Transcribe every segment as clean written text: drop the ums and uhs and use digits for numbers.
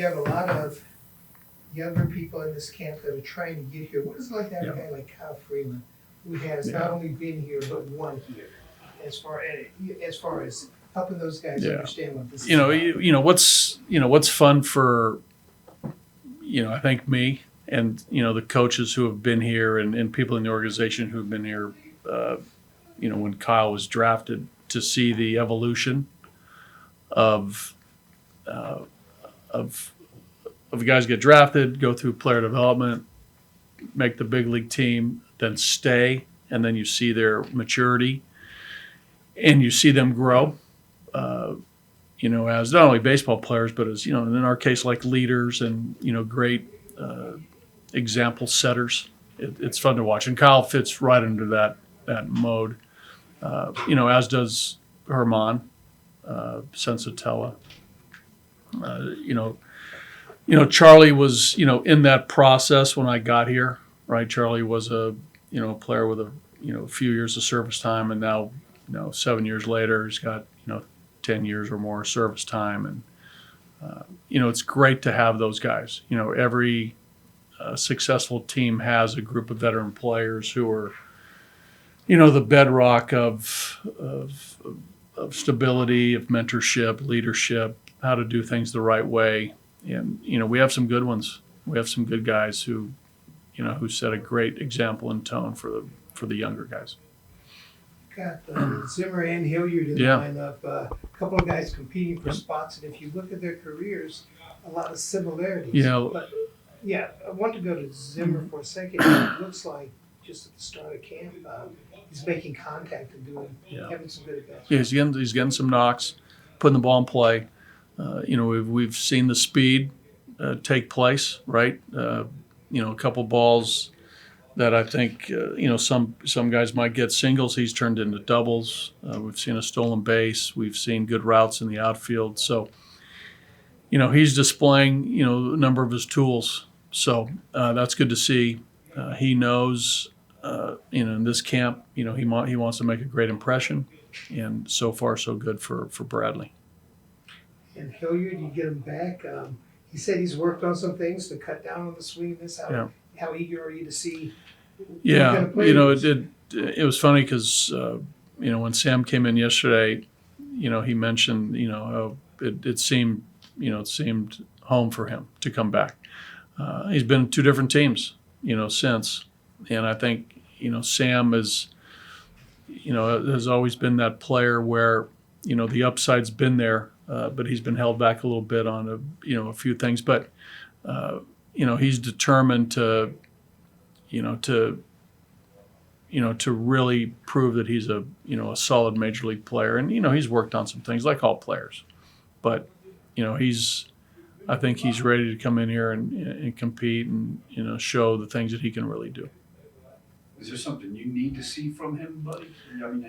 have a lot of younger people in this camp that are trying to get here. What is it like to have a guy like Kyle Freeland, who has not only been here but won here, as far as helping those guys understand what this is about? What's fun for I think me and the coaches who have been here and people in the organization who have been here. When Kyle was drafted, to see the evolution of guys get drafted, go through player development, make the big league team, then stay, and then you see their maturity and you see them grow. As not only baseball players, but as in our case, like leaders and great example setters. It's fun to watch, and Kyle fits right into that mode. As does Herman, Sensatella. Charlie was, in that process when I got here, right? Charlie was a player with a few years of service time, and now, 7 years later, he's got, 10 years or more service time. And, it's great to have those guys. Every successful team has a group of veteran players who are, the bedrock of stability, of mentorship, leadership, how to do things the right way. And, we have some good ones. We have some good guys who set a great example and tone for the younger guys. Got Zimmer and Hilliard in the lineup. A couple of guys competing for spots, and if you look at their careers, a lot of similarities. But I want to go to Zimmer for a second. It looks like just at the start of camp, he's making contact and having some good at-bats. Yeah, he's getting some knocks, putting the ball in play. We've seen the speed take place, right? A couple balls that I think some guys might get singles. He's turned into doubles. We've seen a stolen base. We've seen good routes in the outfield. So, he's displaying a number of his tools. So that's good to see. He knows. In this camp, he wants to make a great impression, and so far so good for Bradley. And Hilliard, you get him back. He said he's worked on some things to cut down on the swing. How eager are you to see? It was funny because when Sam came in yesterday, he mentioned how it seemed home for him to come back. He's been in two different teams since, and I think Sam is has always been that player where the upside's been there, but he's been held back a little bit on a few things, but he's determined to really prove that he's a solid major league player. And he's worked on some things like all players, but I think he's ready to come in here and compete and show the things that he can really do. Is there something you need to see from him, buddy?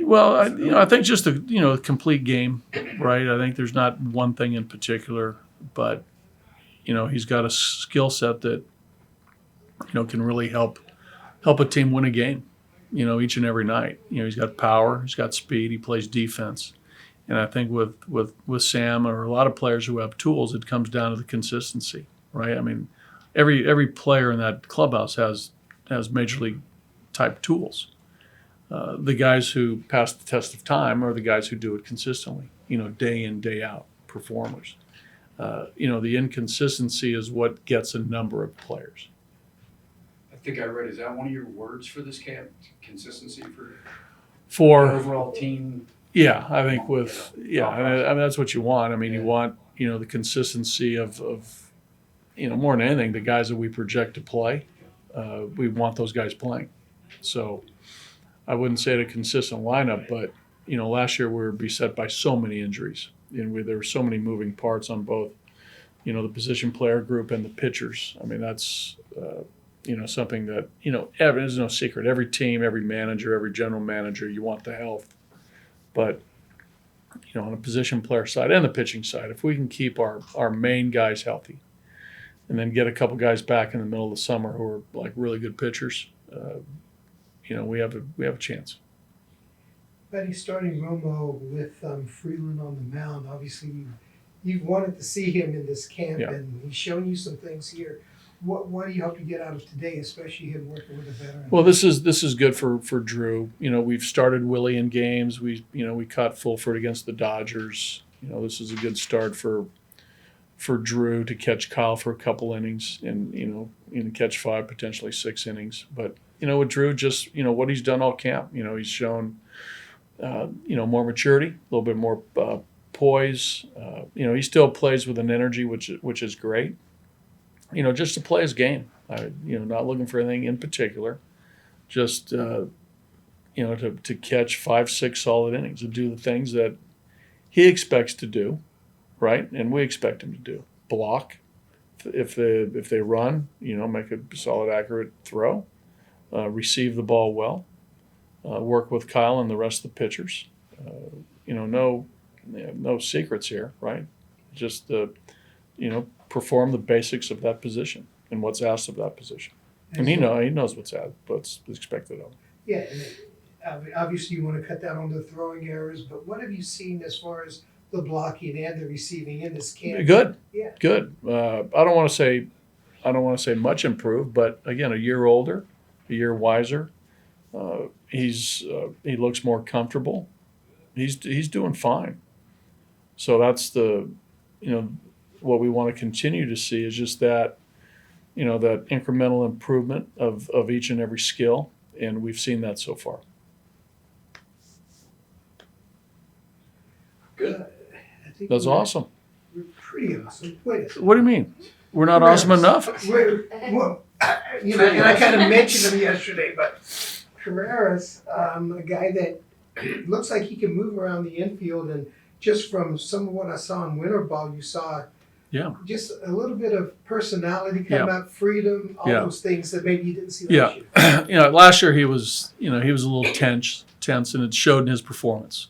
Well, I think just the complete game, right? I think there's not one thing in particular, but he's got a skill set that can really help a team win a game, each and every night. He's got power, he's got speed, he plays defense. And I think with Sam or a lot of players who have tools, it comes down to the consistency, right? I mean, every player in that clubhouse has major league type tools. The guys who pass the test of time are the guys who do it consistently, day in, day out performers. The inconsistency is what gets a number of players. I think I read, is that one of your words for this camp? Consistency for the overall team? Yeah, I think I mean that's what you want. I mean, you want, the consistency of more than anything, the guys that we project to play, we want those guys playing. So I wouldn't say it a consistent lineup, but, last year we were beset by so many injuries. There were so many moving parts on both, the position player group and the pitchers. I mean, that's, something that, there's no secret. Every team, every manager, every general manager, you want the health. But, on a position player side and the pitching side, if we can keep our main guys healthy and then get a couple guys back in the middle of the summer who are like really good pitchers, we have a chance. But he's starting Romo with Freeland on the mound. Obviously, you've wanted to see him in this camp, Yeah. and he's shown you some things here. What do you hope to get out of today, especially him working with a veteran? Well, this is good for Drew. We've started Willie in games. We caught Fulford against the Dodgers. This is a good start for Drew to catch Kyle for a couple innings and catch 5, potentially 6 innings. But with Drew, just what he's done all camp. He's shown more maturity, a little bit more poise. He still plays with an energy which is great. Just to play his game. Not looking for anything in particular. Just to catch 5, 6 solid innings, to do the things that he expects to do, right? And we expect him to do. Block if they run, make a solid, accurate throw. Receive the ball well. Work with Kyle and the rest of the pitchers. No secrets here, right? Just perform the basics of that position and what's asked of that position. And he knows what's expected of him. Yeah, and obviously you want to cut down on the throwing errors, but what have you seen as far as the blocking and the receiving in this camp? Good. Yeah. Good. I don't want to say much improved, but again, a year older, a year wiser. He looks more comfortable. He's doing fine. So that's what we want to continue to see is just that, that incremental improvement of each and every skill, and we've seen that so far. Good. I think That's awesome. We're pretty awesome. Wait a second. What do you mean? We're not awesome enough? Well, and I kind of mentioned him yesterday, but Carreras, a guy that looks like he can move around the infield, and just from some of what I saw in winter ball, you saw just a little bit of personality come out, freedom, all those things that maybe you didn't see last year. Last year he was a little tense, and it showed in his performance.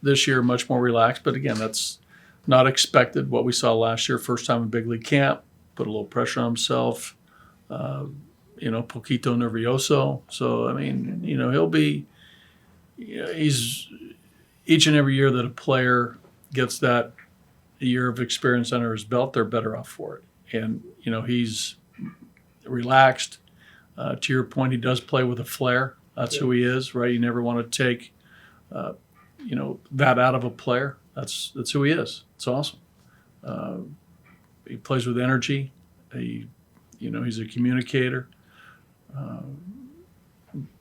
This year, much more relaxed, but again, that's not expected. What we saw last year, first time in big league camp, put a little pressure on himself. Poquito nervioso. So he'll be. He's each and every year that a player gets that year of experience under his belt, they're better off for it. And he's relaxed. To your point, he does play with a flair. That's who he is, right? You never want to take, that out of a player. That's who he is. It's awesome. He plays with energy. He's a communicator.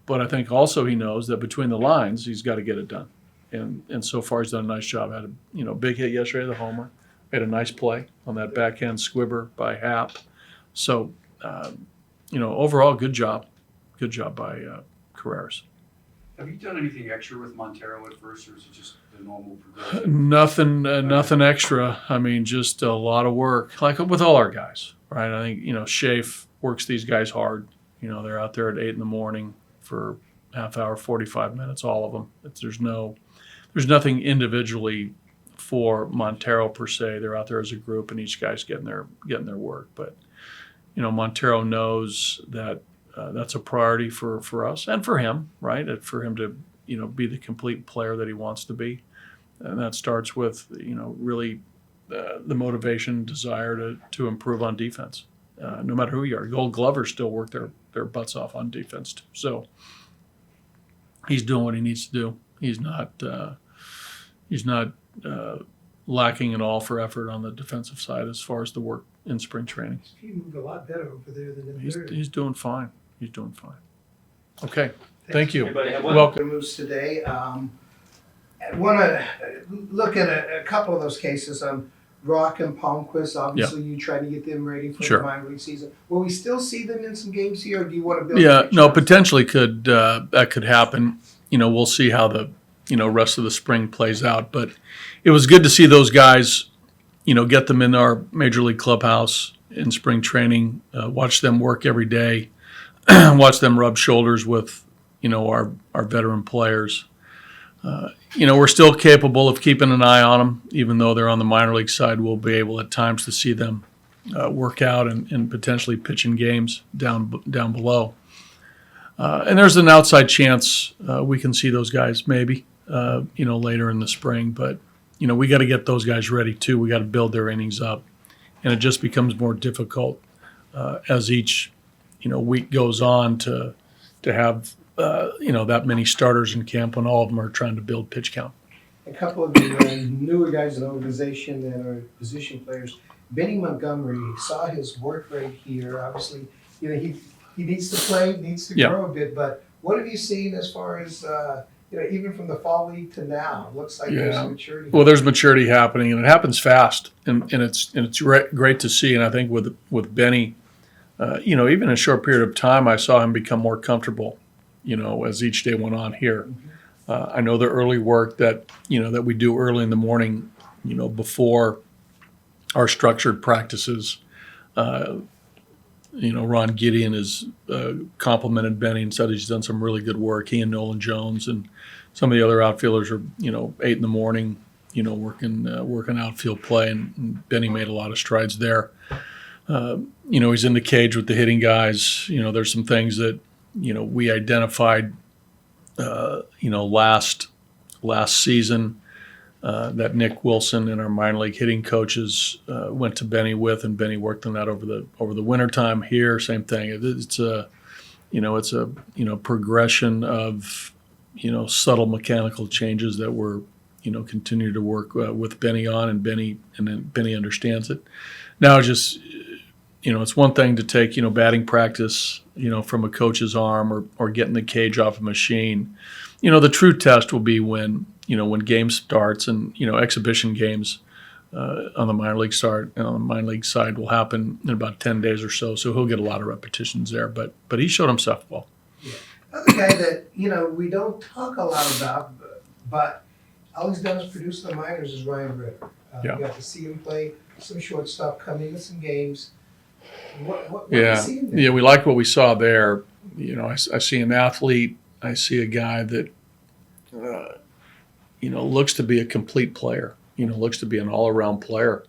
But I think also he knows that between the lines, he's got to get it done. And so far he's done a nice job. Had a big hit yesterday, the homer. Had a nice play on that backhand squibber by Happ. So, overall, good job. Good job by Carreras. Have you done anything extra with Montero at first, or is it just the normal progression? Nothing extra. Just a lot of work, like with all our guys, right? I think, Schaaf works these guys hard. They're out there at 8 a.m. for half hour, 45 minutes, all of them. There's nothing individually for Montero per se. They're out there as a group, and each guy's getting their work. But Montero knows that that's a priority for us and for him, right? For him to be the complete player that he wants to be, and that starts with really the motivation, desire to improve on defense. No matter who you are, Gold Glovers still work their butts off on defense too. So he's doing what he needs to do. He's not lacking at all for effort on the defensive side as far as the work in spring training. He moved a lot better over there than in third. He's doing fine. He's doing fine. Okay. Thank you. Welcome. Moves today. I want to look at a couple of those cases. Rock and Palmquist, obviously you try to get them ready for the minor league season. Will we still see them in some games here, or do you want to build potentially that could happen. We'll see how the rest of the spring plays out. But it was good to see those guys, get them in our major league clubhouse in spring training, watch them work every day, watch them rub shoulders with, our veteran players. We're still capable of keeping an eye on them, even though they're on the minor league side. We'll be able at times to see them work out and potentially pitch in games down below. And there's an outside chance we can see those guys maybe, later in the spring. But we got to get those guys ready too. We got to build their innings up, and it just becomes more difficult as each week goes on to have that many starters in camp when all of them are trying to build pitch count. A couple of the newer guys in the organization that are position players. Benny Montgomery saw his work rate here. Obviously, he needs to play, needs to grow a bit. But what have you seen as far as even from the fall league to now? It looks like there's maturity. Well, there's maturity happening, and it happens fast, and it's great to see. And I think with Benny, even in a short period of time, I saw him become more comfortable. As each day went on here. I know the early work that we do early in the morning, before our structured practices. Ron Gideon has complimented Benny and said he's done some really good work. He and Nolan Jones and some of the other outfielders are 8 in the morning, working outfield play, and Benny made a lot of strides there. He's in the cage with the hitting guys. There's some things that we identified last season that Nick Wilson and our minor league hitting coaches went to Benny with, and Benny worked on that over the wintertime here. Same thing. It's a progression of subtle mechanical changes that we're continue to work with Benny on, and then Benny understands it. Now just it's one thing to take batting practice from a coach's arm or getting the cage off a machine. The true test will be when game starts, and exhibition games on the minor league side will happen in about 10 days or so. So he'll get a lot of repetitions there, but he showed himself well. Yeah. Another guy that we don't talk a lot about, but all he's done is produce in the minors is Ryan Ritter. You got to see him play some shortstop, come into some games. What are you seeing there? Yeah, we like what we saw there. I see an athlete. I see a guy that looks to be a complete player. Looks to be an all-around player.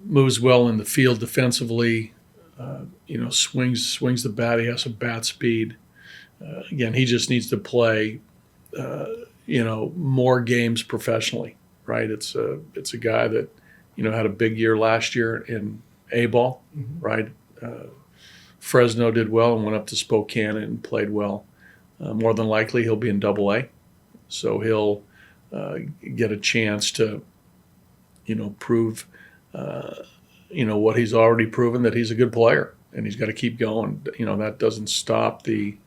Moves well in the field defensively. Swings the bat. He has some bat speed. Again, he just needs to play more games professionally. Right? It's a guy that had a big year last year in A-ball. Mm-hmm. Right? Fresno did well and went up to Spokane and played well. More than likely, he'll be in Double-A, so he'll get a chance to, prove, what he's already proven, that he's a good player, and he's got to keep going. That doesn't stop the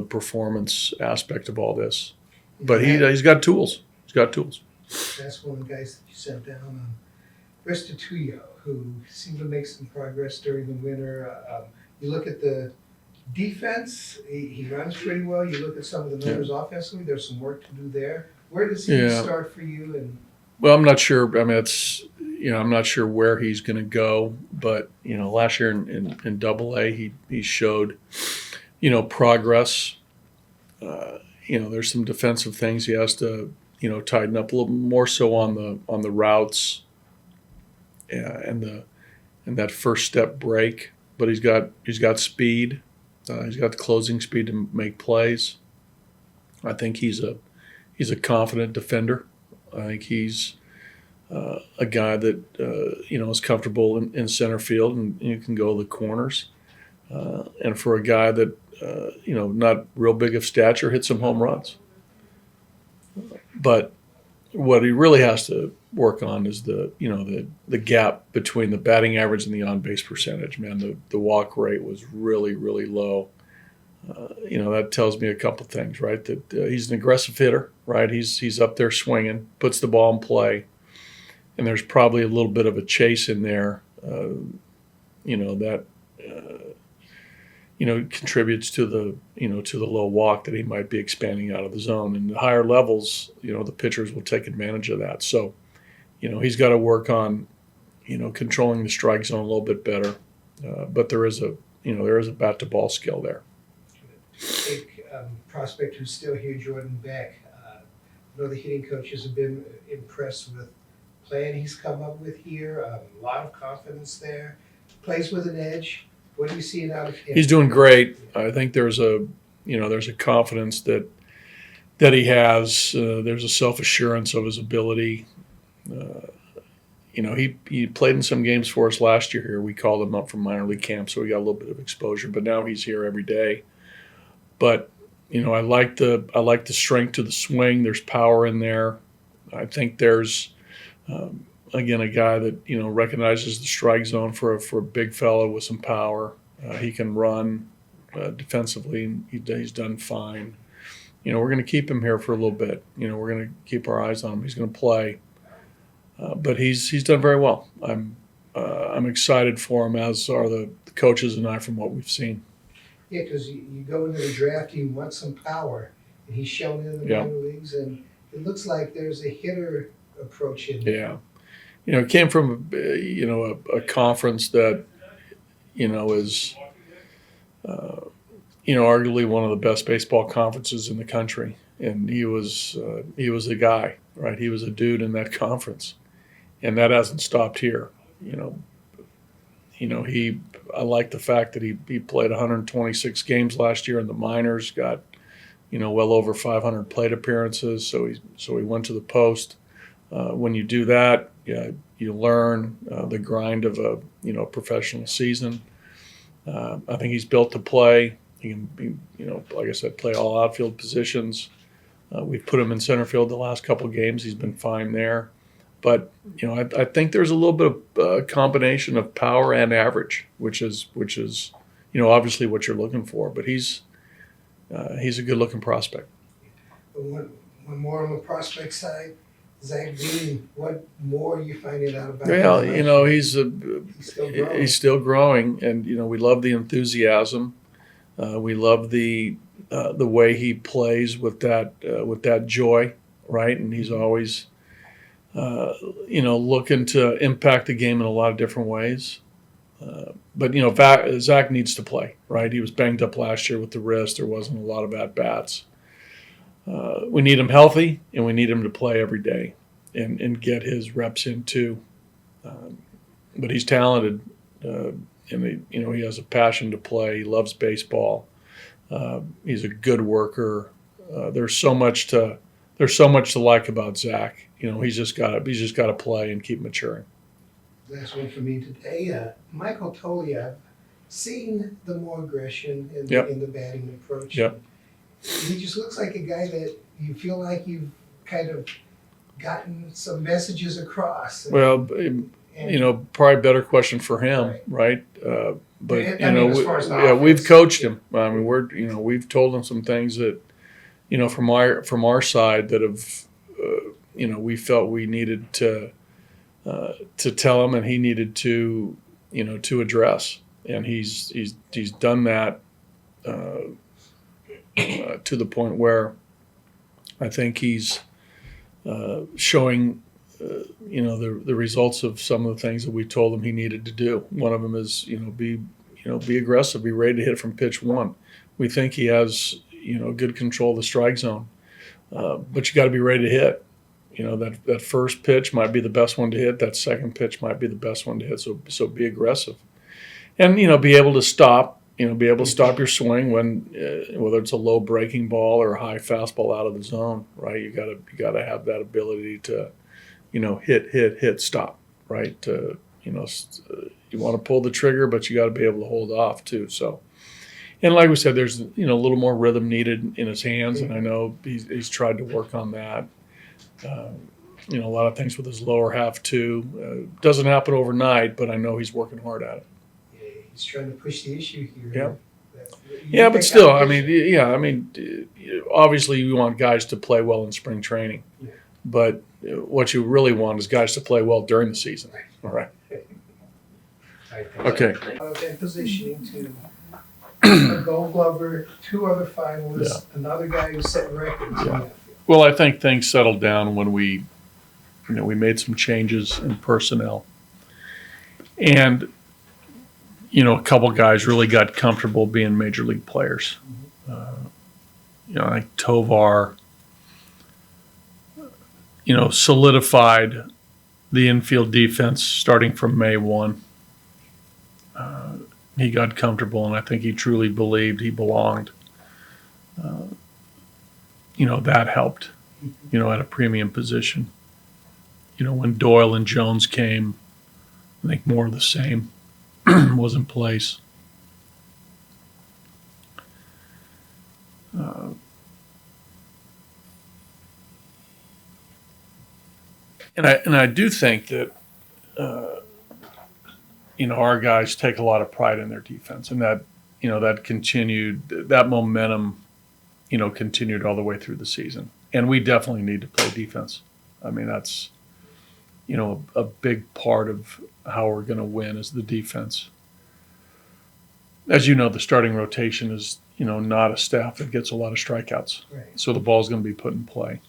performance aspect of all this, but he's got tools. He's got tools. That's one of the guys that you sent down, Restituyo, who seemed to make some progress during the winter. You look at the defense, he runs pretty well. You look at some of the numbers offensively, there's some work to do there. Where does he start for you? Well, I'm not sure. I mean, I'm not sure where he's going to go. But last year in Double-A, he showed progress. There's some defensive things he has to tighten up a little more so on the routes and that first step break. But he's got speed. He's got the closing speed to make plays. I think he's a confident defender. I think he's a guy that is comfortable in center field, and you can go to the corners. And for a guy that not real big of stature, hit some home runs. But what he really has to work on is the gap between the batting average and the on-base percentage. Man, the walk rate was really, really low. That tells me a couple things, right? That he's an aggressive hitter, right? He's up there swinging, puts the ball in play, and there's probably a little bit of a chase in there, that contributes to the low walk that he might be expanding out of the zone. And the higher levels, the pitchers will take advantage of that. So, he's got to work on, controlling the strike zone a little bit better. But there is a bat to ball skill there. Big prospect who's still here, Jordan Beck. I know the hitting coaches have been impressed with the plan he's come up with here. A lot of confidence there. Plays with an edge. What are you seeing out of him? He's doing great. I think there's a confidence that that he has. There's a self-assurance of his ability. He played in some games for us last year here. We called him up from minor league camp, so he got a little bit of exposure. But now he's here every day. But I like the strength to the swing. There's power in there. I think there's again a guy that recognizes the strike zone for a big fellow with some power. He can run defensively. He's done fine. We're going to keep him here for a little bit. We're going to keep our eyes on him. He's going to play, but he's done very well. I'm excited for him, as are the coaches and I, from what we've seen. Yeah, because you go into the draft, you want some power, and he's shown it in the minor leagues, and it looks like there's a hitter approach in there. Yeah, it came from a conference that is arguably one of the best baseball conferences in the country, and he was a guy, right? He was a dude in that conference, and that hasn't stopped here. I like the fact that he played 126 games last year in the minors, got well over 500 plate appearances. So he went to the post. When you do that, you learn the grind of a professional season. I think he's built to play. He can be, like I said, play all outfield positions. We've put him in center field the last couple of games. He's been fine there. But I think there's a little bit of a combination of power and average, which is obviously what you're looking for. But he's a good-looking prospect. One more on the prospect side, Zach Dean. What more are you finding out about him? Well, he's still growing, and we love the enthusiasm. We love the way he plays with that joy, right? And he's always looking to impact the game in a lot of different ways. But Zach needs to play, right? He was banged up last year with the wrist. There wasn't a lot of at-bats. We need him healthy, and we need him to play every day and get his reps in too. But he's talented, and he has a passion to play. He loves baseball. He's a good worker. There's so much to like about Zach. He's just got to play and keep maturing. Last one for me today. Michael Toglia, seeing the more aggression in the batting approach. Yep. He just looks like a guy that you feel like you've kind of gotten some messages across. Well, probably better question for him, right? But as far as we've coached him. I mean, we've told him some things that from our side that have we felt we needed to tell him, and he needed to address, and he's done that to the point where I think he's showing the results of some of the things that we told him he needed to do. One of them is be aggressive, be ready to hit from pitch one. We think he has good control of the strike zone, but you got to be ready to hit. That first pitch might be the best one to hit. That second pitch might be the best one to hit. So be aggressive, and be able to stop. Be able to stop your swing when whether it's a low breaking ball or a high fastball out of the zone. Right, you got to have that ability to hit, stop. Right, you want to pull the trigger, but you got to be able to hold off too. So. And like we said, there's a little more rhythm needed in his hands, and I know he's tried to work on that. A lot of things with his lower half too. Doesn't happen overnight, but I know he's working hard at it. Yeah, he's trying to push the issue here. Yeah, but still, obviously you want guys to play well in spring training, but what you really want is guys to play well during the season. All right. Okay. And positioning to a Gold Glover, 2 other finalists, another guy who set records. Yeah. Well, I think things settled down when we made some changes in personnel, and a couple guys really got comfortable being major league players. I think Tovar, solidified the infield defense starting from May 1. He got comfortable, and I think he truly believed he belonged. that helped, at a premium position. When Doyle and Jones came, I think more of the same was in place. And I do think that our guys take a lot of pride in their defense, and that that continued, that momentum continued all the way through the season. And we definitely need to play defense. I mean, that's a big part of how we're going to win is the defense. As you know, the starting rotation is not a staff that gets a lot of strikeouts, Right. so the ball's going to be put in play.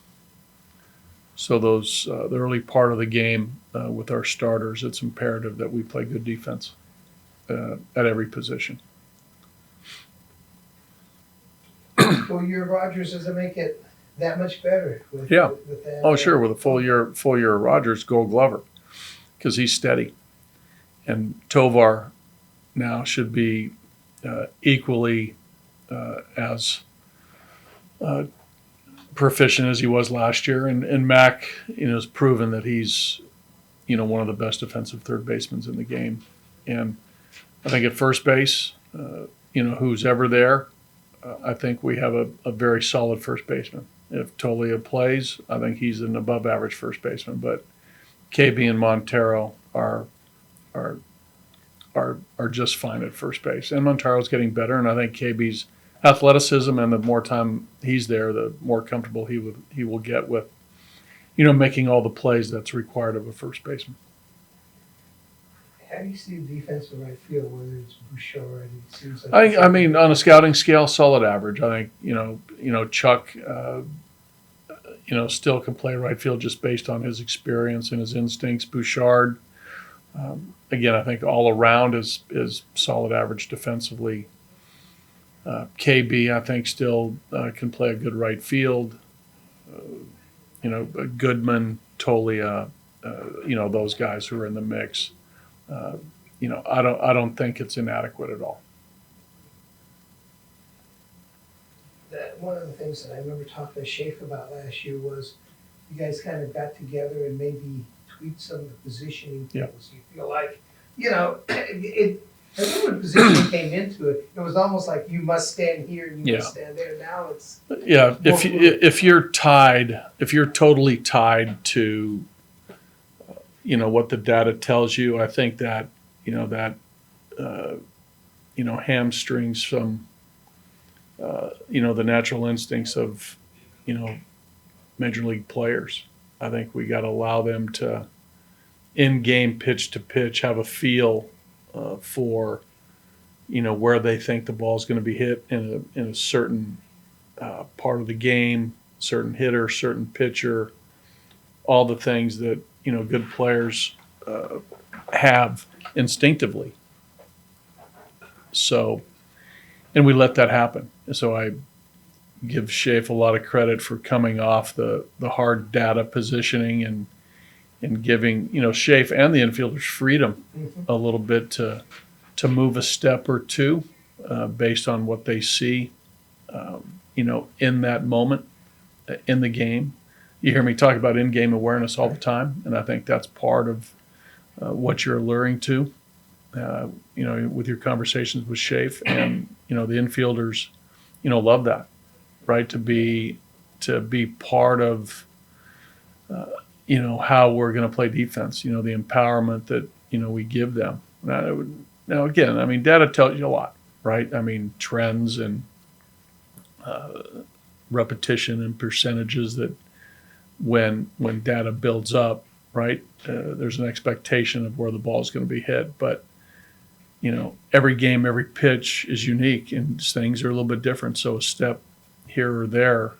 So those the early part of the game with our starters, it's imperative that we play good defense at every position. Full year of Rogers doesn't make it that much better. With that. Oh, sure. With a full year of Rogers, Gold Glover, because he's steady, and Tovar now should be equally as proficient as he was last year, and Mac, has proven that he's, one of the best defensive third basemen in the game, and I think at first base, who's ever there, I think we have a very solid first baseman. If Toglia plays, I think he's an above average first baseman, but KB and Montero are just fine at first base, and Montero's getting better, and I think KB's athleticism, and the more time he's there, the more comfortable he will get with, making all the plays that's required of a first baseman. How do you see the defense in right field, whether it's Bouchard? It seems like I mean, on a scouting scale, solid average. I think Chuck, still can play right field just based on his experience and his instincts. Bouchard, again, I think all around is solid average defensively. KB, I think, still can play a good right field. Goodman, Toglia, those guys who are in the mix. I don't think it's inadequate at all. One of the things that I remember talking to Schaefer about last year was you guys kind of got together and maybe tweaked some of the positioning things. You feel like, I remember when positioning came into it, it was almost like you must stand here and you must stand there. Now it's if you're totally tied to what the data tells you, I think that hamstrings some the natural instincts of major league players. I think we got to allow them to in game pitch to pitch have a feel for where they think the ball is going to be hit in a certain part of the game, certain hitter, certain pitcher, all the things that good players have instinctively. So, and we let that happen. So I give Schaefer a lot of credit for coming off the hard data positioning and giving Schaefer and the infielders freedom a little bit to move a step or two based on what they see in that moment in the game. You hear me talk about in-game awareness all the time, and I think that's part of what you're alluring to, with your conversations with Schaefer, and the infielders, love that, right? To be part of, how we're going to play defense. The empowerment that we give them. Now again, I mean, data tells you a lot, right? I mean, trends and repetition and percentages that. When data builds up, right, there's an expectation of where the ball is going to be hit. But, every game, every pitch is unique, and things are a little bit different. So a step here or there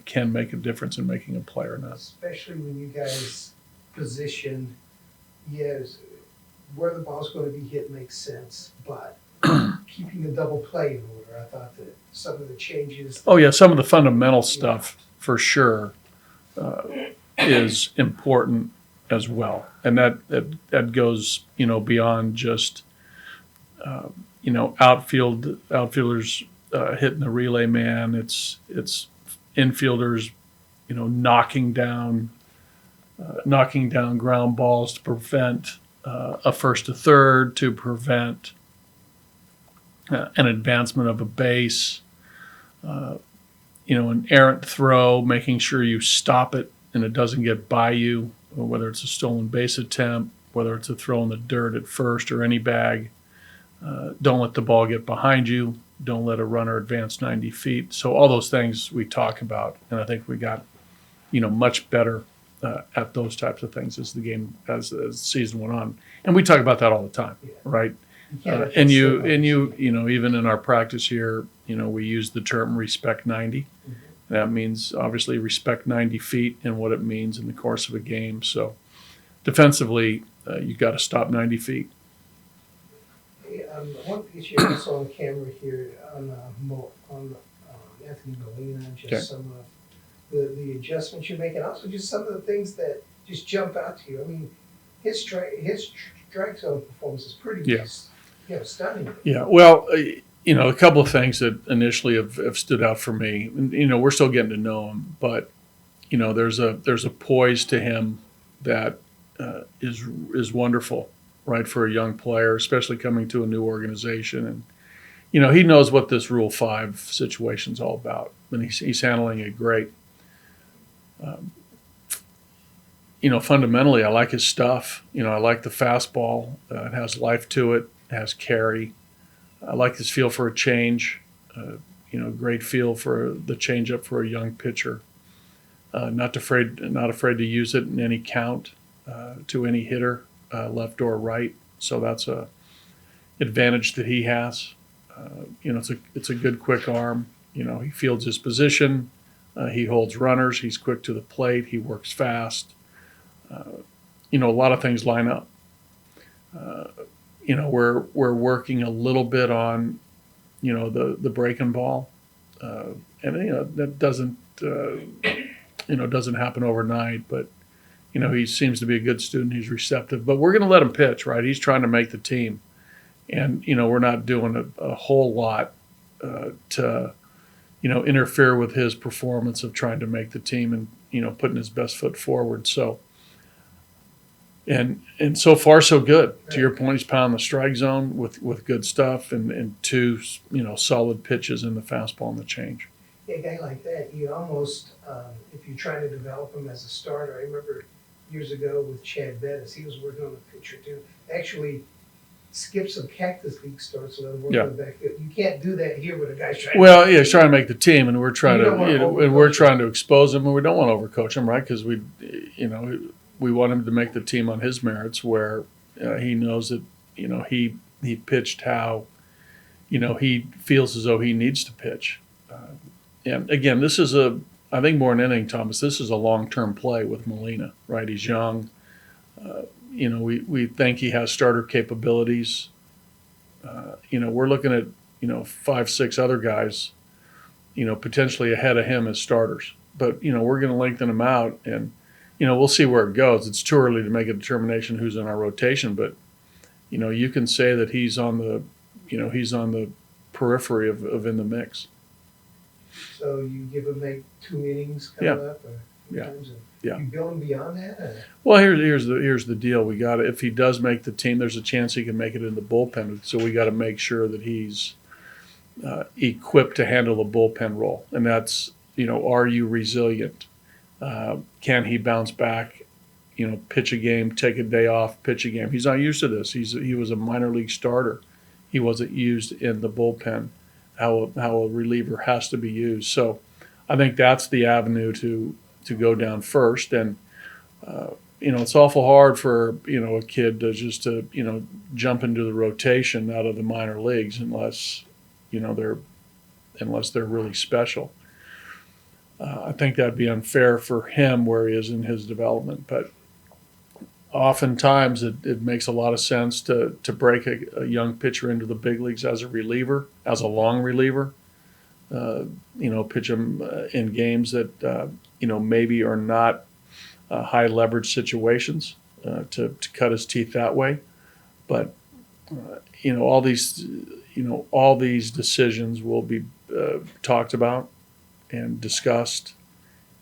can make a difference in making a play or not. Especially when you guys position, where the ball's going to be hit makes sense, but keeping the double play in order. I thought that some of the changes. Oh, yeah, some of the fundamental stuff for sure. Is important as well, and that goes beyond just outfielders hitting the relay man. It's infielders, knocking down ground balls to prevent a first to third, to prevent an advancement of a base, an errant throw, making sure you stop it and it doesn't get by you, whether it's a stolen base attempt, whether it's a throw in the dirt at first or any bag. Don't let the ball get behind you. Don't let a runner advance 90 feet. So all those things we talk about, and I think we got, much better at those types of things as the season went on. And we talk about that all the time, right? And you even in our practice here, we use the term respect 90. Mm-hmm. That means obviously respect 90 feet and what it means in the course of a game. So defensively, you got to stop 90 feet. I want to get you also on camera here on Anthony Molina, just some of the adjustments you're making, also just some of the things that just jump out to you. I mean, his strike zone performance is pretty stunning. Yeah, well, a couple of things that initially have stood out for me. And, we're still getting to know him, but there's a poise to him that is wonderful, right, for a young player, especially coming to a new organization. And he knows what this Rule 5 situation is all about, and he's handling it great. Fundamentally, I like his stuff. I like the fastball. It has life to it. It has carry. I like his feel for a change. Great feel for the changeup for a young pitcher. Not afraid to use it in any count to any hitter, left or right. So that's a advantage that he has. It's a good quick arm. He fields his position. He holds runners. He's quick to the plate. He works fast. A lot of things line up. We're working a little bit on, the breaking ball, and that doesn't happen overnight. But he seems to be a good student. He's receptive. But we're going to let him pitch, right? He's trying to make the team, and we're not doing a whole lot to interfere with his performance of trying to make the team and putting his best foot forward. So. And so far so good. Right. To your point, he's pounding the strike zone with good stuff and two solid pitches in the fastball and the change. Yeah, a guy like that, you almost if you're trying to develop him as a starter. I remember years ago with Chad Bettis, he was working on a pitcher too. Actually, skipped some Cactus League starts so that working back. You can't do that here with a guy trying. Well, he's trying to make the team, and we're trying to expose him, and we don't want to overcoach him, right? Because we want him to make the team on his merits, where he knows that he pitched how he feels as though he needs to pitch. And again, this is I think more than anything, Thomas, this is a long-term play with Molina, right? He's young. We think he has starter capabilities. We're looking at 5, 6 other guys, potentially ahead of him as starters. But we're going to lengthen him out and. We'll see where it goes. It's too early to make a determination who's in our rotation, but you can say that he's on the periphery of in the mix. So you give him 2 innings coming up, or times, you build him beyond that. Or? Well, here's the deal. We got if he does make the team, there's a chance he can make it in the bullpen. So we got to make sure that he's equipped to handle the bullpen role, and that's are you resilient? Can he bounce back, pitch a game, take a day off, pitch a game? He's not used to this. He was a minor league starter. He wasn't used in the bullpen, how a reliever has to be used. So I think that's the avenue to go down first. And, it's awful hard for, a kid to jump into the rotation out of the minor leagues unless they're really special. I think that'd be unfair for him where he is in his development. But oftentimes it makes a lot of sense to break a young pitcher into the big leagues as a reliever, as a long reliever. Pitch him in games that, maybe are not high leverage situations to cut his teeth that way. But, all these decisions will be talked about. and discussed,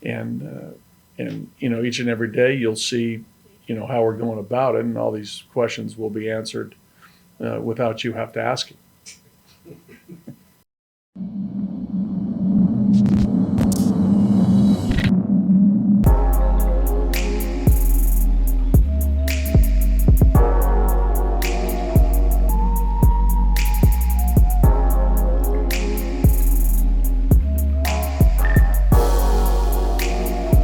and each and every day you'll see how we're going about it, and all these questions will be answered without you have to ask it.